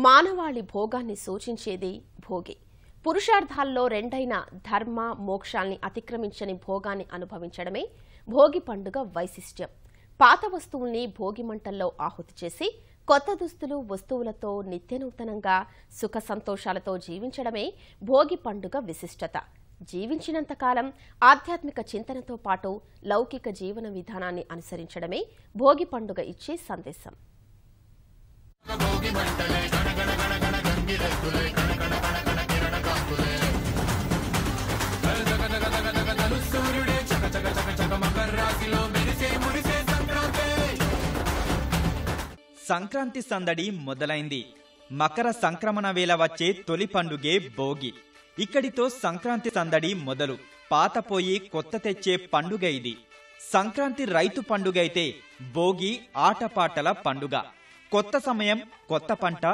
మానవాళి భోగాన్ని సూచించేది భోగి. పురుషార్థాల్లో రెండైన ధర్మ మోక్షాల్ని అతిక్రమించని భోగాన్ని అనుభవించడమే భోగి పండుగ వైశిష్ట్యం. పాత వస్తువుల్ని భోగి మంటల్లో ఆహుతి చేసి కొత్త దుస్తులు వస్తువులతో నిత్యనూతనంగా సుఖ సంతోషాలతో జీవించడమే భోగి పండుగ విశిష్టత. జీవించినంతకాలం ఆధ్యాత్మిక చింతనతో పాటు లౌకిక జీవన విధానాన్ని అనుసరించడమే భోగి పండుగ ఇచ్చే సందేశం. సంక్రాంతి సందడి మొదలైంది. మకర సంక్రమణ వేళ వచ్చే తొలి పండుగే భోగి. ఇక్కడితో సంక్రాంతి సందడి మొదలు. పాత పోయి కొత్త తెచ్చే పండుగ ఇది. సంక్రాంతి రైతు పండుగ అయితే భోగి ఆటపాటల పండుగ. కొత్త సమయం, కొత్త పంట,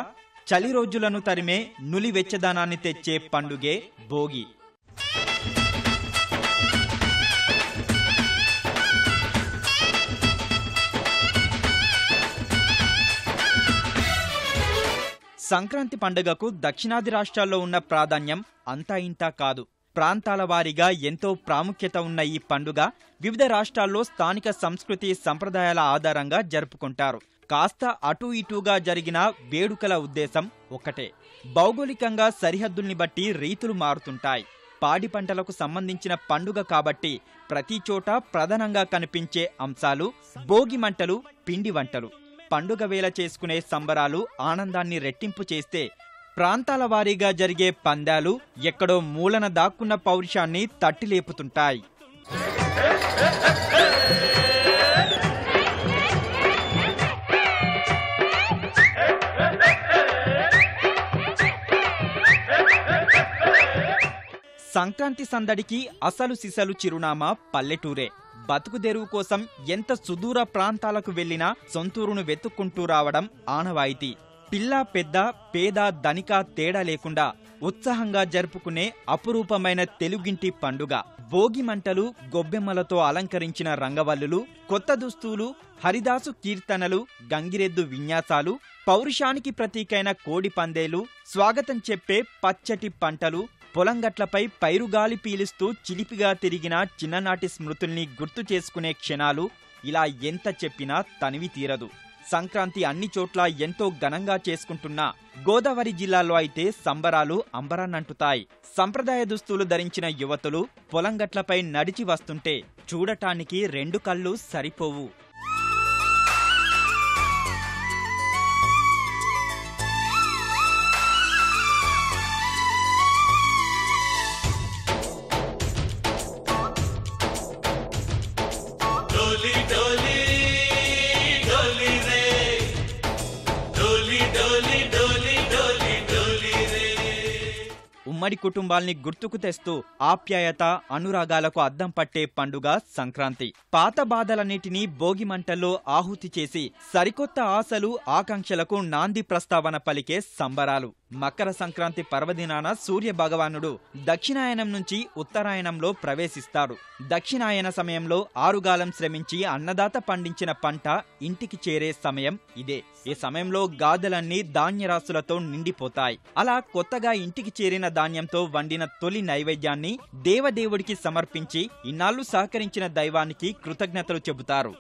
చలి రోజులను తరిమే నులి వెచ్చదనాన్ని తెచ్చే పండుగే భోగి. సంక్రాంతి పండుగకు దక్షిణాది రాష్ట్రాల్లో ఉన్న ప్రాధాన్యం అంతా ఇంతా కాదు. ప్రాంతాల వారీగా ఎంతో ప్రాముఖ్యత ఉన్న ఈ పండుగ వివిధ రాష్ట్రాల్లో స్థానిక సంస్కృతి సంప్రదాయాల ఆధారంగా జరుపుకుంటారు. కాస్త అటూ ఇటూగా జరిగిన వేడుకల ఉద్దేశం ఒక్కటే. భౌగోళికంగా సరిహద్దుల్ని బట్టి రీతులు మారుతుంటాయి. పాడి పంటలకు సంబంధించిన పండుగ కాబట్టి ప్రతి చోట ప్రధానంగా కనిపించే అంశాలు భోగి మంటలు, పిండి వంటలు. పండుగ వేళ చేసుకునే సంబరాలు ఆనందాన్ని రెట్టింపు చేస్తే, ప్రాంతాల వారీగా జరిగే పందాలు ఎక్కడో మూలన దాక్కున్న పౌరుషాన్ని తట్టిలేపుతుంటాయి. సంక్రాంతి సందడికి అసలు సిసలు చిరునామా పల్లెటూరే. బతుకుదెరువు కోసం ఎంత సుదూర ప్రాంతాలకు వెళ్లినా సొంతూరును వెతుక్కుంటూ రావడం ఆనవాయితీ. పిల్ల పెద్ద, పేద ధనిక తేడా లేకుండా ఉత్సాహంగా జరుపుకునే అపురూపమైన తెలుగింటి పండుగ భోగి. మంటలు, గొబ్బెమ్మలతో అలంకరించిన రంగవల్లులు, కొత్త దుస్తులు, హరిదాసు కీర్తనలు, గంగిరెద్దు విన్యాసాలు, పౌరుషానికి ప్రతీకైన కోడి పందేలు, స్వాగతం చెప్పే పచ్చటి పంటలు, పొలంగట్లపై పైరుగాలి పీలుస్తూ చిలిపిగా తిరిగిన చిన్ననాటి స్మృతుల్ని గుర్తు చేసుకునే క్షణాలు, ఇలా ఎంత చెప్పినా తనివి తీరదు. సంక్రాంతి అన్ని చోట్ల ఎంతో ఘనంగా చేసుకుంటున్నా గోదావరి జిల్లాలో అయితే సంబరాలు అంబరాన్నంటుతాయి. సంప్రదాయ దుస్తులు ధరించిన యువతులు పొలంగట్లపై నడిచి వస్తుంటే చూడటానికి రెండు కళ్ళు సరిపోవు. ఉమ్మడి కుటుంబాల్ని గుర్తుకు తెస్తూ ఆప్యాయత, అనురాగాలకు అద్దం పట్టే పండుగ సంక్రాంతి. పాత బాధలన్నిటినీ భోగి మంటల్లో ఆహుతి చేసి సరికొత్త ఆశలు, ఆకాంక్షలకు నాంది ప్రస్తావన పలికే సంబరాలు. మకర సంక్రాంతి పర్వదినాన సూర్య భగవానుడు దక్షిణాయనం నుంచి ఉత్తరాయణంలో ప్రవేశిస్తాడు. దక్షిణాయన సమయంలో ఆరుగాలం శ్రమించి అన్నదాత పండించిన పంట ఇంటికి చేరే సమయం ఇదే. ఈ సమయంలో గాదెలన్నీ ధాన్యరాశులతో నిండిపోతాయి. అలా కొత్తగా ఇంటికి చేరిన ధాన్యంతో వండిన తొలి నైవేద్యాన్ని దేవదేవుడికి సమర్పించి ఇన్నాళ్లు సహకరించిన దైవానికి కృతజ్ఞతలు చెబుతారు.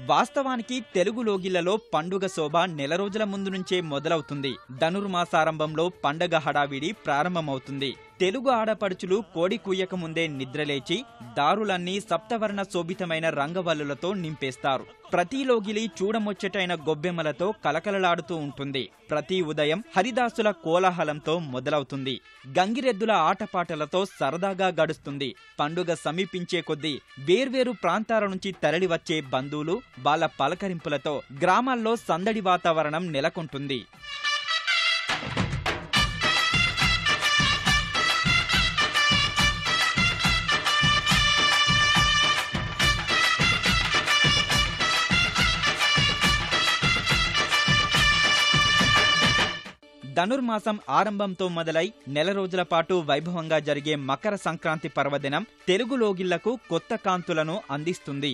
వాస్తవానికి తెలుగు లోగిళ్లలో పండుగ శోభ నెల రోజుల ముందు నుంచే మొదలవుతుంది. ధనుర్మాసారంభంలో పండగ హడావిడి ప్రారంభమవుతుంది. తెలుగు ఆడపడుచులు కోడి కూయక ముందే నిద్రలేచి దారులన్నీ సప్తవర్ణ శోభితమైన రంగవల్లులతో నింపేస్తారు. ప్రతి లోగిలి చూడముచ్చటైన గొబ్బెమ్మలతో కలకలలాడుతూ ఉంటుంది. ప్రతి ఉదయం హరిదాసుల కోలాహలంతో మొదలవుతుంది. గంగిరెద్దుల ఆటపాటలతో సరదాగా గడుస్తుంది. పండుగ సమీపించే కొద్దీ వేర్వేరు ప్రాంతాల నుంచి తరలివచ్చే బంధువులు, వాళ్ళ పలకరింపులతో గ్రామాల్లో సందడి వాతావరణం నెలకొంటుంది. ధనుర్మాసం ఆరంభంతో మొదలై నెల రోజుల పాటు వైభవంగా జరిగే మకర సంక్రాంతి పర్వదినం తెలుగు లోగిళ్లకు కొత్త కాంతులను అందిస్తుంది.